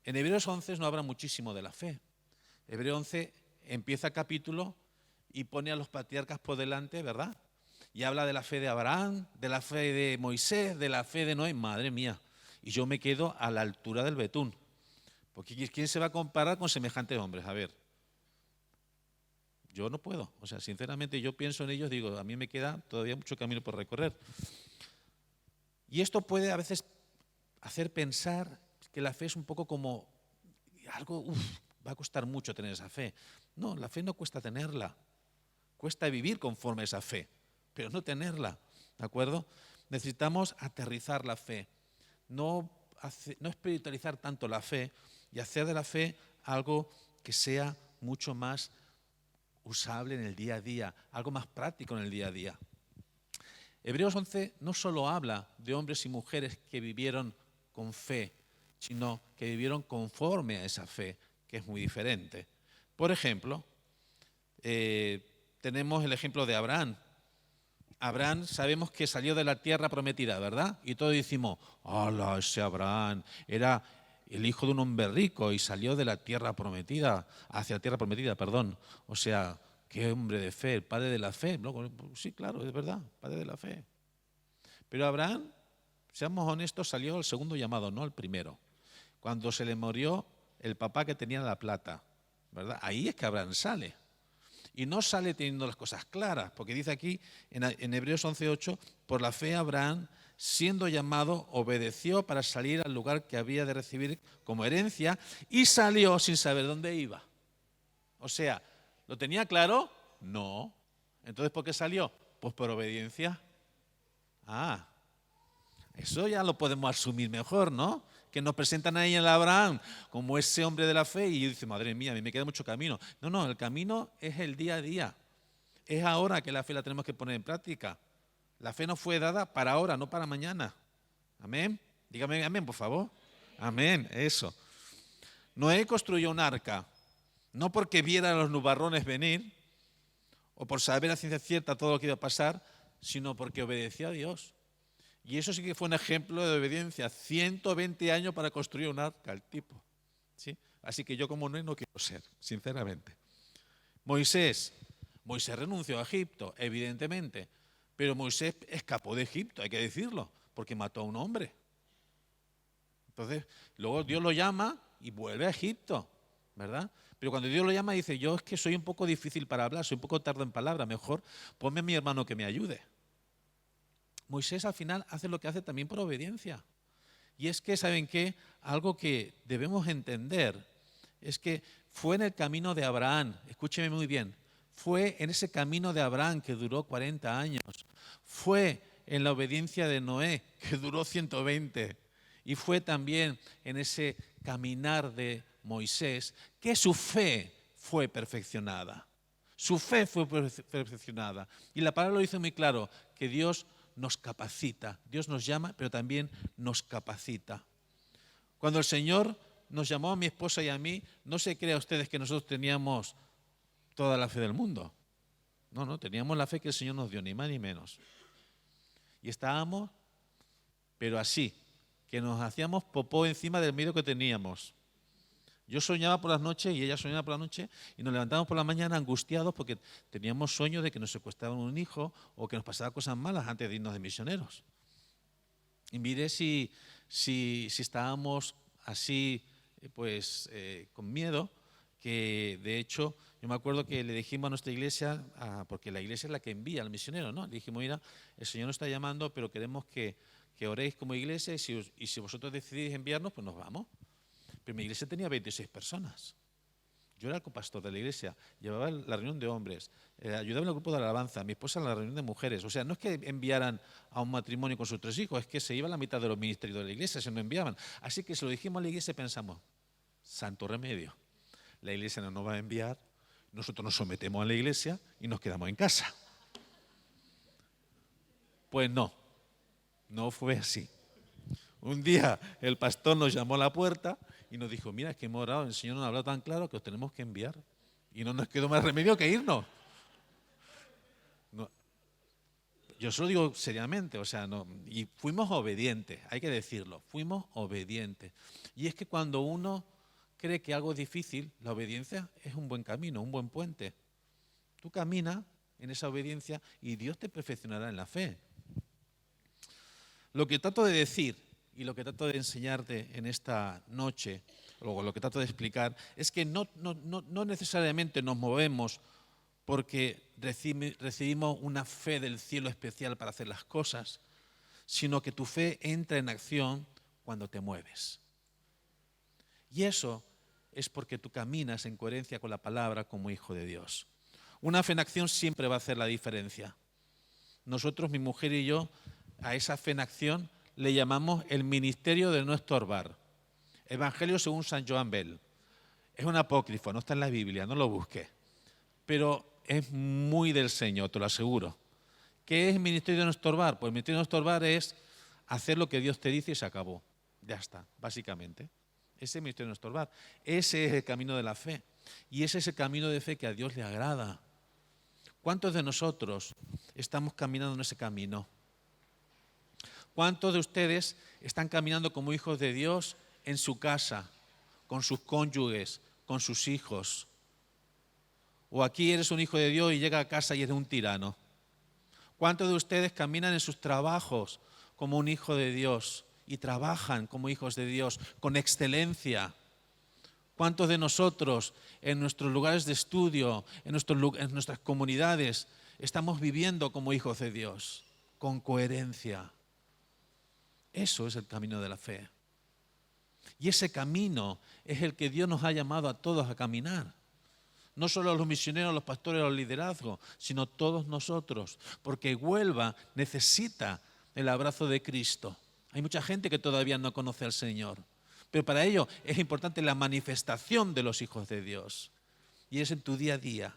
En Hebreos 11 nos habla muchísimo de la fe. Hebreos 11 empieza el capítulo y pone a los patriarcas por delante, ¿verdad? Y habla de la fe de Abraham, de la fe de Moisés, de la fe de Noé. Madre mía. Y yo me quedo a la altura del betún. Porque ¿quién se va a comparar con semejantes hombres? A ver. Yo no puedo. O sea, sinceramente yo pienso en ellos, digo, a mí me queda todavía mucho camino por recorrer. Y esto puede a veces hacer pensar que la fe es un poco como algo, va a costar mucho tener esa fe. No, la fe no cuesta tenerla. Cuesta vivir conforme a esa fe, pero no tenerla, ¿de acuerdo? Necesitamos aterrizar la fe, no espiritualizar tanto la fe y hacer de la fe algo que sea mucho más usable en el día a día, algo más práctico en el día a día. Hebreos 11 no solo habla de hombres y mujeres que vivieron con fe, sino que vivieron conforme a esa fe, que es muy diferente. Por ejemplo, tenemos el ejemplo de Abraham. Abraham sabemos que salió de la tierra prometida, ¿verdad? Y todos decimos, ¡hala, ese Abraham! Era el hijo de un hombre rico y salió de la tierra prometida, hacia la tierra prometida, perdón. O sea, qué hombre de fe, el padre de la fe. ¿No? Sí, claro, es verdad, padre de la fe. Pero Abraham, seamos honestos, salió el segundo llamado, no el primero. Cuando se le murió el papá que tenía la plata, ¿verdad? Ahí es que Abraham sale. Y no sale teniendo las cosas claras, porque dice aquí en Hebreos 11:8, por la fe Abraham, siendo llamado, obedeció para salir al lugar que había de recibir como herencia y salió sin saber dónde iba. O sea, ¿lo tenía claro? No. Entonces, ¿por qué salió? Pues por obediencia. Ah, eso ya lo podemos asumir mejor, ¿no? Que nos presentan ahí en Abraham como ese hombre de la fe y dice, madre mía, a mí me queda mucho camino. No, el camino es el día a día. Es ahora que la fe la tenemos que poner en práctica. La fe nos fue dada para ahora, no para mañana. Amén. Dígame amén, por favor. Amén, eso. Noé construyó un arca, no porque viera a los nubarrones venir o por saber a ciencia cierta todo lo que iba a pasar, sino porque obedeció a Dios. Y eso sí que fue un ejemplo de obediencia. 120 años para construir un arca, el tipo. ¿Sí? Así que yo como Noé no quiero ser, sinceramente. Moisés renunció a Egipto, evidentemente. Pero Moisés escapó de Egipto, hay que decirlo, porque mató a un hombre. Entonces, luego Dios lo llama y vuelve a Egipto, ¿verdad? Pero cuando Dios lo llama dice, yo es que soy un poco difícil para hablar, soy un poco tardo en palabra, mejor ponme a mi hermano que me ayude. Moisés al final hace lo que hace también por obediencia. Y es que, ¿saben qué? Algo que debemos entender es que fue en el camino de Abraham, escúcheme muy bien, fue en ese camino de Abraham que duró 40 años, fue en la obediencia de Noé que duró 120 y fue también en ese caminar de Moisés que su fe fue perfeccionada. Su fe fue perfeccionada. Y la palabra lo dice muy claro, que Dios nos capacita. Dios nos llama, pero también nos capacita. Cuando el Señor nos llamó a mi esposa y a mí, no se crea ustedes que nosotros teníamos toda la fe del mundo. No, teníamos la fe que el Señor nos dio, ni más ni menos. Y estábamos, pero así, que nos hacíamos popó encima del miedo que teníamos. Yo soñaba por las noches y ella soñaba por la noche y nos levantábamos por la mañana angustiados porque teníamos sueños de que nos secuestraban un hijo o que nos pasaban cosas malas antes de irnos de misioneros. Y miré si estábamos así, pues, con miedo, que de hecho yo me acuerdo que le dijimos a nuestra iglesia, porque la iglesia es la que envía al misionero, ¿no? Le dijimos, mira, el Señor nos está llamando, pero queremos que oréis como iglesia y si vosotros decidís enviarnos, pues nos vamos. Pero mi iglesia tenía 26 personas. Yo era el copastor de la iglesia, llevaba la reunión de hombres, ayudaba en el grupo de alabanza, mi esposa en la reunión de mujeres. O sea, no es que enviaran a un matrimonio con sus 3 hijos, es que se iba la mitad de los ministerios de la iglesia, se nos enviaban. Así que se lo dijimos a la iglesia y pensamos, santo remedio, la iglesia no nos va a enviar, nosotros nos sometemos a la iglesia y nos quedamos en casa. Pues no fue así. Un día el pastor nos llamó a la puerta y nos dijo, mira, es que hemos orado, el Señor nos ha hablado tan claro que os tenemos que enviar. Y no nos quedó más remedio que irnos. No, yo se lo digo seriamente, o sea, no, y fuimos obedientes, hay que decirlo, fuimos obedientes. Y es que cuando uno cree que algo es difícil, la obediencia es un buen camino, un buen puente. Tú caminas en esa obediencia y Dios te perfeccionará en la fe. Lo que trato de decir y lo que trato de enseñarte en esta noche, o lo que trato de explicar, es que no necesariamente nos movemos porque recibimos una fe del cielo especial para hacer las cosas, sino que tu fe entra en acción cuando te mueves. Y eso es porque tú caminas en coherencia con la palabra como hijo de Dios. Una fe en acción siempre va a hacer la diferencia. Nosotros, mi mujer y yo, a esa fe en acción le llamamos el ministerio de no estorbar. Evangelio según San Joan Bell. Es un apócrifo, no está en la Biblia, no lo busques. Pero es muy del Señor, te lo aseguro. ¿Qué es el ministerio de no estorbar? Pues el ministerio de no estorbar es hacer lo que Dios te dice y se acabó. Ya está, básicamente. Ese es el ministerio de no estorbar. Ese es el camino de la fe. Y ese es el camino de fe que a Dios le agrada. ¿Cuántos de nosotros estamos caminando en ese camino? ¿Cuántos de ustedes están caminando como hijos de Dios en su casa, con sus cónyuges, con sus hijos? ¿O aquí eres un hijo de Dios y llega a casa y eres un tirano? ¿Cuántos de ustedes caminan en sus trabajos como un hijo de Dios y trabajan como hijos de Dios con excelencia? ¿Cuántos de nosotros en nuestros lugares de estudio, en nuestras comunidades, estamos viviendo como hijos de Dios, con coherencia? Eso es el camino de la fe. Y ese camino es el que Dios nos ha llamado a todos a caminar. No solo a los misioneros, los pastores, los liderazgos, sino todos nosotros. Porque Huelva necesita el abrazo de Cristo. Hay mucha gente que todavía no conoce al Señor. Pero para ello es importante la manifestación de los hijos de Dios. Y es en tu día a día,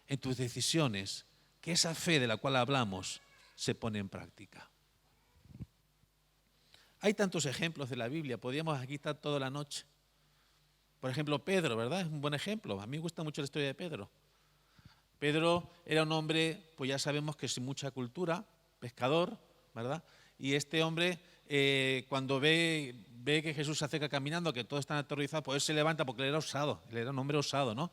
en tus decisiones, que esa fe de la cual hablamos se pone en práctica. Hay tantos ejemplos de la Biblia, podríamos aquí estar toda la noche. Por ejemplo, Pedro, ¿verdad? Es un buen ejemplo. A mí me gusta mucho la historia de Pedro. Pedro era un hombre, pues ya sabemos que sin mucha cultura, pescador, ¿verdad? Y este hombre, cuando ve que Jesús se acerca caminando, que todos están aterrorizados, pues él se levanta porque él era osado, él era un hombre osado, ¿no?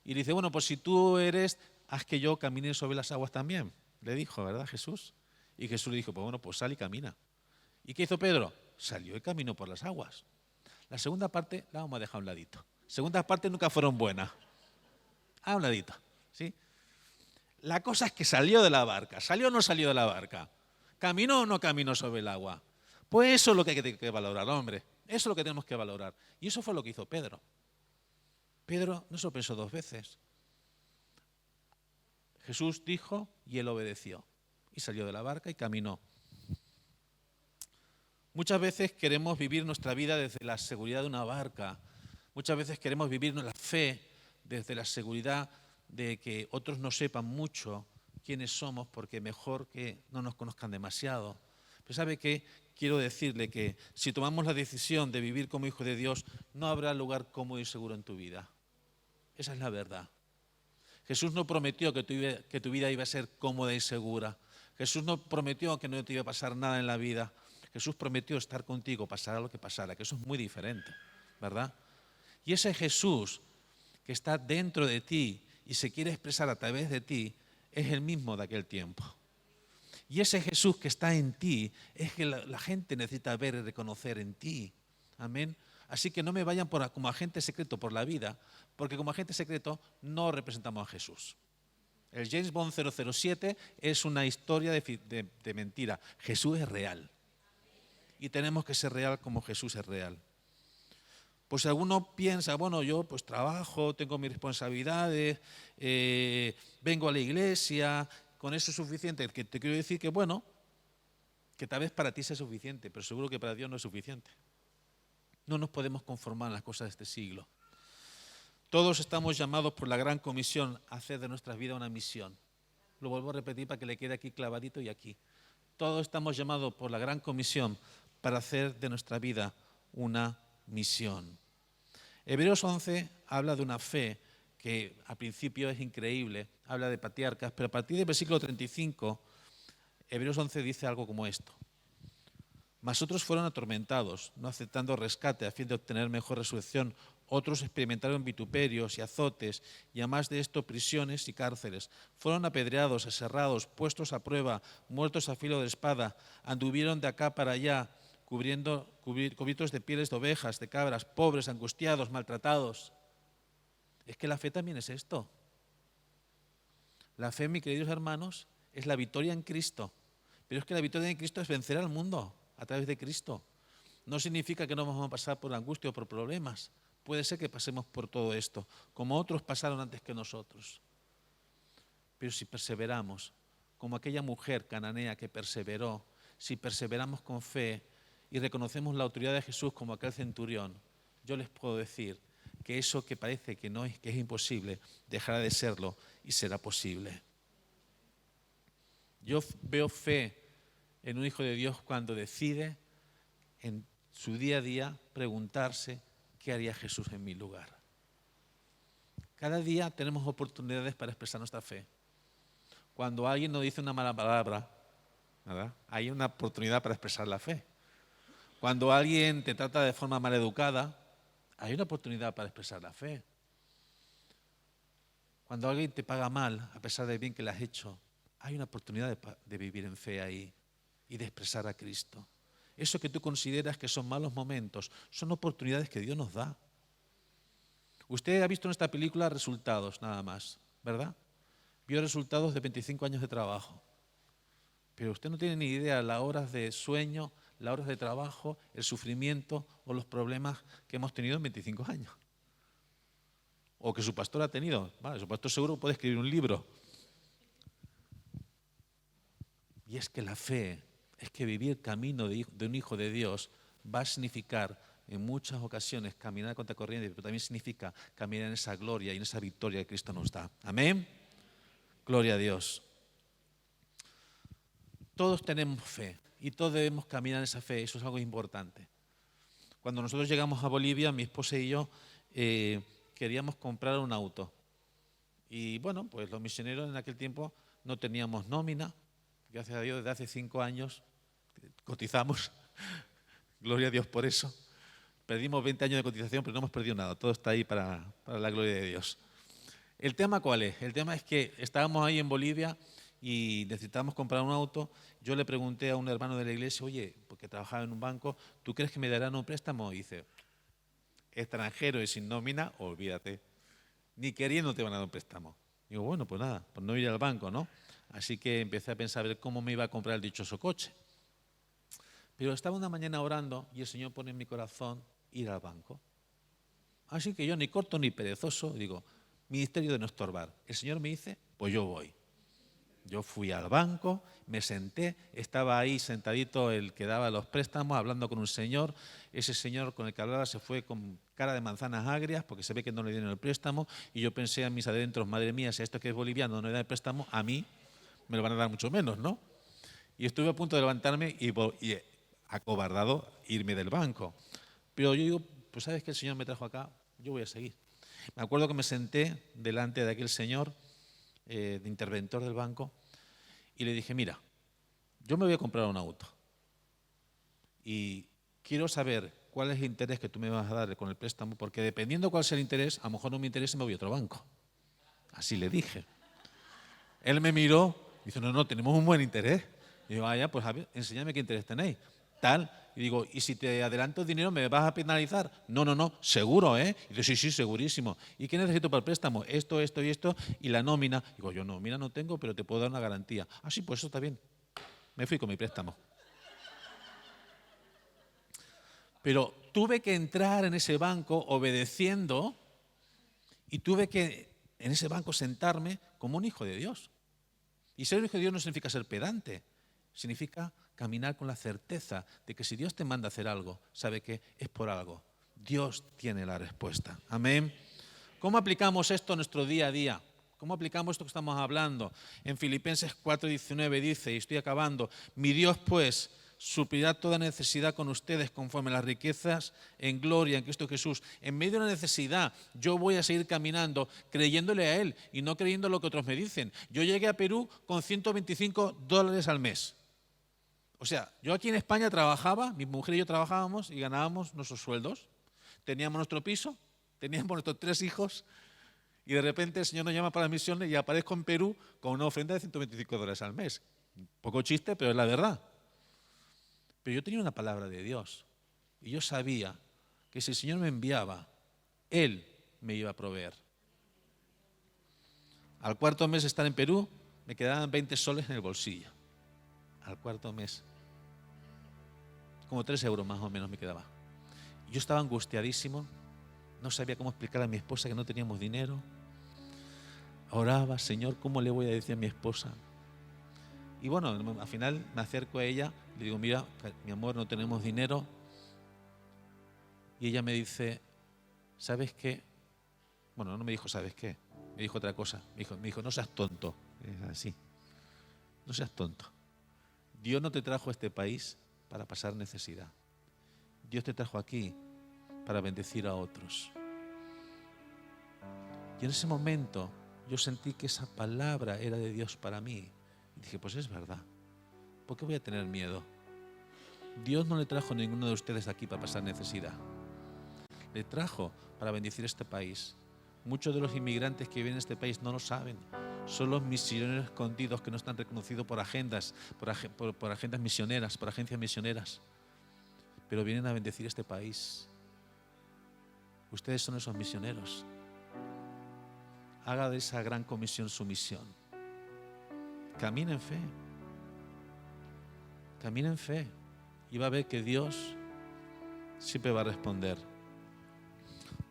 Y dice, bueno, pues si tú eres, haz que yo camine sobre las aguas también, le dijo, ¿verdad, Jesús? Y Jesús le dijo, pues bueno, pues sal y camina. ¿Y qué hizo Pedro? Salió y caminó por las aguas. La segunda parte la vamos a dejar a un ladito. Segundas partes nunca fueron buenas. A un ladito, ¿sí? La cosa es que salió de la barca. ¿Salió o no salió de la barca? ¿Caminó o no caminó sobre el agua? Pues eso es lo que hay que valorar, hombre. Eso es lo que tenemos que valorar. Y eso fue lo que hizo Pedro. Pedro no se lo pensó 2 veces. Jesús dijo y él obedeció. Y salió de la barca y caminó. Muchas veces queremos vivir nuestra vida desde la seguridad de una barca. Muchas veces queremos vivir la fe desde la seguridad de que otros no sepan mucho quiénes somos, porque mejor que no nos conozcan demasiado. Pero ¿sabe qué? quiero decirle que si tomamos la decisión de vivir como hijo de Dios, no habrá lugar cómodo y seguro en tu vida. Esa es la verdad. Jesús no prometió que tu vida iba a ser cómoda y segura. Jesús no prometió que no te iba a pasar nada en la vida. Jesús prometió estar contigo, pasara lo que pasara, que eso es muy diferente, ¿verdad? Y ese Jesús que está dentro de ti y se quiere expresar a través de ti es el mismo de aquel tiempo. Y ese Jesús que está en ti es que la gente necesita ver y reconocer en ti. Amén. Así que no me vayan como agente secreto por la vida, porque como agente secreto no representamos a Jesús. El James Bond 007 es una historia de mentira. Jesús es real. Y tenemos que ser real como Jesús es real. Pues alguno piensa, bueno, yo pues trabajo, tengo mis responsabilidades, vengo a la iglesia, con eso es suficiente. Que te quiero decir que bueno, que tal vez para ti sea suficiente, pero seguro que para Dios no es suficiente. No nos podemos conformar en las cosas de este siglo. Todos estamos llamados por la gran comisión a hacer de nuestras vidas una misión. Lo vuelvo a repetir para que le quede aquí clavadito y aquí. Todos estamos llamados por la gran comisión para hacer de nuestra vida una misión. Hebreos 11 habla de una fe que al principio es increíble, habla de patriarcas, pero a partir del versículo 35, Hebreos 11 dice algo como esto. Mas otros fueron atormentados, no aceptando rescate a fin de obtener mejor resurrección. Otros experimentaron vituperios y azotes, y además de esto prisiones y cárceles. Fueron apedreados, aserrados, puestos a prueba, muertos a filo de espada. Anduvieron de acá para allá, cubiertos de pieles de ovejas, de cabras, pobres, angustiados, maltratados. Es que la fe también es esto. La fe, mis queridos hermanos, es la victoria en Cristo. Pero es que la victoria en Cristo es vencer al mundo a través de Cristo. No significa que no vamos a pasar por angustia o por problemas. Puede ser que pasemos por todo esto, como otros pasaron antes que nosotros. Pero si perseveramos, como aquella mujer cananea que perseveró, si perseveramos con fe y reconocemos la autoridad de Jesús como aquel centurión, yo les puedo decir que eso que parece que es imposible, dejará de serlo y será posible. Yo veo fe en un hijo de Dios cuando decide en su día a día preguntarse qué haría Jesús en mi lugar. Cada día tenemos oportunidades para expresar nuestra fe. Cuando alguien nos dice una mala palabra, ¿verdad?, hay una oportunidad para expresar la fe. Cuando alguien te trata de forma maleducada, hay una oportunidad para expresar la fe. Cuando alguien te paga mal, a pesar del bien que le has hecho, hay una oportunidad de vivir en fe ahí y de expresar a Cristo. Eso que tú consideras que son malos momentos, son oportunidades que Dios nos da. Usted ha visto en esta película resultados nada más, ¿verdad? Vio resultados de 25 años de trabajo. Pero usted no tiene ni idea las horas de sueño, las horas de trabajo, el sufrimiento o los problemas que hemos tenido en 25 años. O que su pastor ha tenido. Vale, su pastor seguro puede escribir un libro. Y es que la fe, es que vivir el camino de un hijo de Dios va a significar en muchas ocasiones caminar contra corriente, pero también significa caminar en esa gloria y en esa victoria que Cristo nos da. Amén. Gloria a Dios. Todos tenemos fe y todos debemos caminar en esa fe, eso es algo importante. Cuando nosotros llegamos a Bolivia, mi esposa y yo queríamos comprar un auto. Y bueno, pues los misioneros en aquel tiempo no teníamos nómina. Gracias a Dios, desde hace 5 años cotizamos. Gloria a Dios por eso. Perdimos 20 años de cotización, pero no hemos perdido nada. Todo está ahí para la gloria de Dios. ¿El tema cuál es? El tema es que estábamos ahí en Bolivia y necesitábamos comprar un auto. Yo le pregunté a un hermano de la iglesia, oye, porque trabajaba en un banco, ¿tú crees que me darán un préstamo? Y dice, extranjero y sin nómina, olvídate. Ni queriendo te van a dar un préstamo. Digo, bueno, pues nada, por no ir al banco, ¿no? Así que empecé a pensar a ver cómo me iba a comprar el dichoso coche. Pero estaba una mañana orando y el Señor pone en mi corazón ir al banco. Así que yo ni corto ni perezoso, digo, ministerio de no estorbar. El Señor me dice, pues yo voy. Yo fui al banco, me senté, estaba ahí sentadito el que daba los préstamos, hablando con un señor. Ese señor con el que hablaba se fue con cara de manzanas agrias porque se ve que no le dieron el préstamo. Y yo pensé en mis adentros, madre mía, si a esto que es boliviano no le da el préstamo, a mí me lo van a dar mucho menos, ¿no? Y estuve a punto de levantarme y acobardado irme del banco. Pero yo digo, pues sabes que el Señor me trajo acá, yo voy a seguir. Me acuerdo que me senté delante de aquel señor, de interventor del banco, y le dije, mira, yo me voy a comprar un auto y quiero saber cuál es el interés que tú me vas a dar con el préstamo, porque dependiendo cuál sea el interés, a lo mejor no me interesa y me voy a otro banco. Así le dije. Él me miró y dice, no, tenemos un buen interés. Y digo, ya, pues a ver, enséñame qué interés tenéis. Tal. Y digo, ¿y si te adelanto el dinero me vas a penalizar? No, seguro, ¿eh? Y dice, sí, segurísimo. ¿Y qué necesito para el préstamo? Esto y esto, y la nómina. Digo, yo nómina no tengo, pero te puedo dar una garantía. Ah, sí, pues eso está bien. Me fui con mi préstamo. Pero tuve que entrar en ese banco obedeciendo y tuve que en ese banco sentarme como un hijo de Dios. Y ser un hijo de Dios no significa ser pedante, significa caminar con la certeza de que si Dios te manda a hacer algo, sabe que es por algo. Dios tiene la respuesta. Amén. ¿Cómo aplicamos esto a nuestro día a día? ¿Cómo aplicamos esto que estamos hablando? En Filipenses 4:19 dice, y estoy acabando, mi Dios pues suplirá toda necesidad con ustedes conforme a las riquezas en gloria en Cristo Jesús. En medio de una necesidad, yo voy a seguir caminando creyéndole a Él y no creyendo lo que otros me dicen. Yo llegué a Perú con $125 al mes. O sea, yo aquí en España trabajaba, mi mujer y yo trabajábamos y ganábamos nuestros sueldos. Teníamos nuestro piso, teníamos nuestros 3 hijos y de repente el Señor nos llama para las misiones y aparezco en Perú con una ofrenda de $125 al mes. Un poco chiste, pero es la verdad. Pero yo tenía una palabra de Dios y yo sabía que si el Señor me enviaba, Él me iba a proveer. Al cuarto mes de estar en Perú, me quedaban 20 soles en el bolsillo. Al cuarto mes. Como 3 euros más o menos me quedaba. Yo estaba angustiadísimo, no sabía cómo explicar a mi esposa que no teníamos dinero. Oraba, Señor, ¿cómo le voy a decir a mi esposa? Y bueno, al final me acerco a ella, le digo, mira, mi amor, no tenemos dinero. Y ella me dice, ¿sabes qué? Bueno, no me dijo, ¿sabes qué? Me dijo otra cosa. Me dijo, no seas tonto. Es así. No seas tonto. Dios no te trajo a este país para pasar necesidad. Dios te trajo aquí para bendecir a otros. Y en ese momento yo sentí que esa palabra era de Dios para mí. Y dije, pues es verdad. ¿Por qué voy a tener miedo? Dios no le trajo a ninguno de ustedes aquí para pasar necesidad. Le trajo para bendecir este país. Muchos de los inmigrantes que viven en este país no lo saben. Son los misioneros escondidos que no están reconocidos por agendas, por agendas misioneras, por agencias misioneras. Pero vienen a bendecir este país. Ustedes son esos misioneros. Haga de esa gran comisión su misión. Camina en fe. Camina en fe. Y va a ver que Dios siempre va a responder.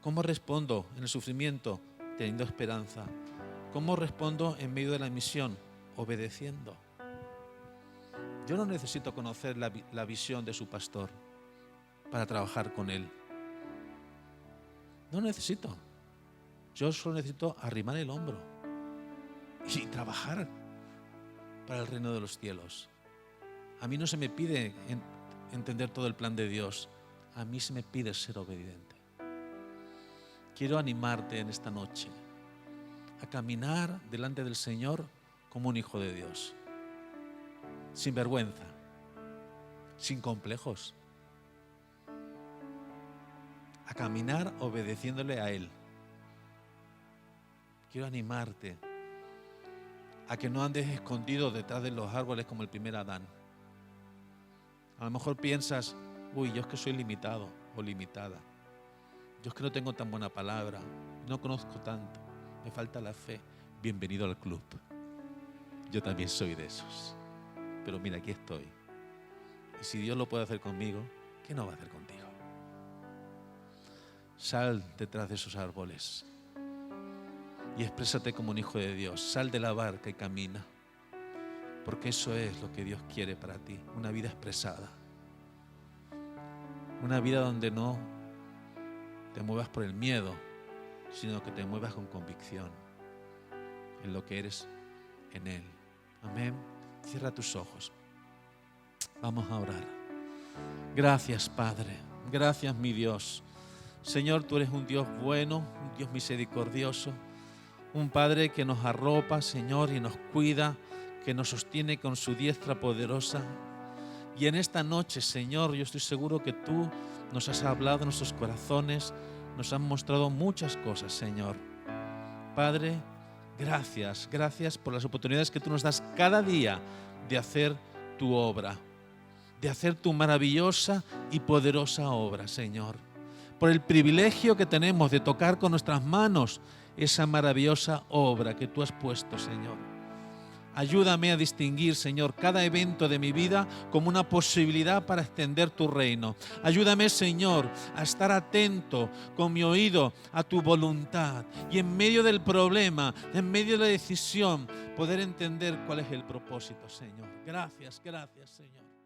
¿Cómo respondo en el sufrimiento? Teniendo esperanza. ¿Cómo respondo en medio de la misión? Obedeciendo. Yo no necesito conocer la visión de su pastor para trabajar con él. No necesito. Yo solo necesito arrimar el hombro y trabajar para el reino de los cielos. A mí no se me pide entender todo el plan de Dios. A mí se me pide ser obediente. Quiero animarte en esta noche a caminar delante del Señor como un hijo de Dios. Sin vergüenza, sin complejos. A caminar obedeciéndole a Él. Quiero animarte a que no andes escondido detrás de los árboles como el primer Adán. A lo mejor piensas, uy, yo es que soy limitado o limitada. Yo es que no tengo tan buena palabra, no conozco tanto, me falta la fe. Bienvenido al club. Yo también soy de esos. Pero mira, aquí estoy. Y si Dios lo puede hacer conmigo, ¿qué no va a hacer contigo? Sal detrás de esos árboles y exprésate como un hijo de Dios. Sal de la barca y camina. Porque eso es lo que Dios quiere para ti. Una vida expresada. Una vida donde no te muevas por el miedo, sino que te muevas con convicción en lo que eres en Él. Amén. Cierra tus ojos. Vamos a orar. Gracias, Padre. Gracias, mi Dios. Señor, tú eres un Dios bueno, un Dios misericordioso, un Padre que nos arropa, Señor, y nos cuida, que nos sostiene con su diestra poderosa. Y en esta noche, Señor, yo estoy seguro que tú nos has hablado en nuestros corazones, nos has mostrado muchas cosas, Señor. Padre, gracias, gracias por las oportunidades que tú nos das cada día de hacer tu obra, de hacer tu maravillosa y poderosa obra, Señor. Por el privilegio que tenemos de tocar con nuestras manos esa maravillosa obra que tú has puesto, Señor. Ayúdame a distinguir, Señor, cada evento de mi vida como una posibilidad para extender tu reino. Ayúdame, Señor, a estar atento con mi oído a tu voluntad y en medio del problema, en medio de la decisión, poder entender cuál es el propósito, Señor. Gracias, gracias, Señor.